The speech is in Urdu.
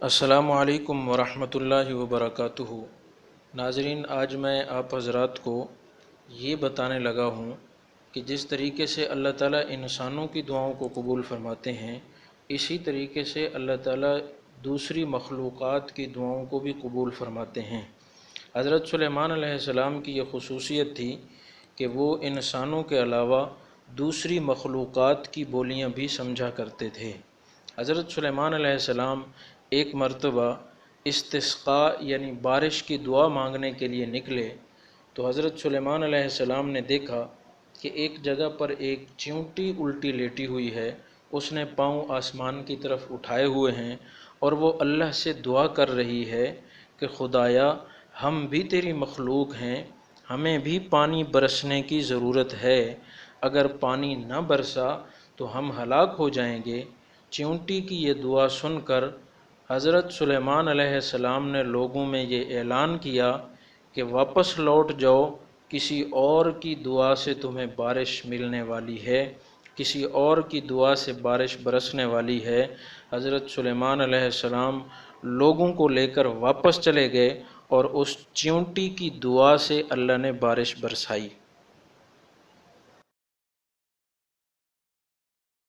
السلام علیکم ورحمۃ اللہ وبرکاتہ۔ ناظرین، آج میں آپ حضرات کو یہ بتانے لگا ہوں کہ جس طریقے سے اللہ تعالیٰ انسانوں کی دعاؤں کو قبول فرماتے ہیں، اسی طریقے سے اللہ تعالیٰ دوسری مخلوقات کی دعاؤں کو بھی قبول فرماتے ہیں۔ حضرت سلیمان علیہ السلام کی یہ خصوصیت تھی کہ وہ انسانوں کے علاوہ دوسری مخلوقات کی بولیاں بھی سمجھا کرتے تھے۔ حضرت سلیمان علیہ السلام ایک مرتبہ استسقاء یعنی بارش کی دعا مانگنے کے لیے نکلے تو حضرت سلیمان علیہ السلام نے دیکھا کہ ایک جگہ پر ایک چیونٹی الٹی لیٹی ہوئی ہے، اس نے پاؤں آسمان کی طرف اٹھائے ہوئے ہیں اور وہ اللہ سے دعا کر رہی ہے کہ خدایا، ہم بھی تیری مخلوق ہیں، ہمیں بھی پانی برسنے کی ضرورت ہے، اگر پانی نہ برسا تو ہم ہلاک ہو جائیں گے۔ چیونٹی کی یہ دعا سن کر حضرت سلیمان علیہ السلام نے لوگوں میں یہ اعلان کیا کہ واپس لوٹ جاؤ، کسی اور کی دعا سے تمہیں بارش ملنے والی ہے، کسی اور کی دعا سے بارش برسنے والی ہے۔ حضرت سلیمان علیہ السلام لوگوں کو لے کر واپس چلے گئے اور اس چیونٹی کی دعا سے اللہ نے بارش برسائی۔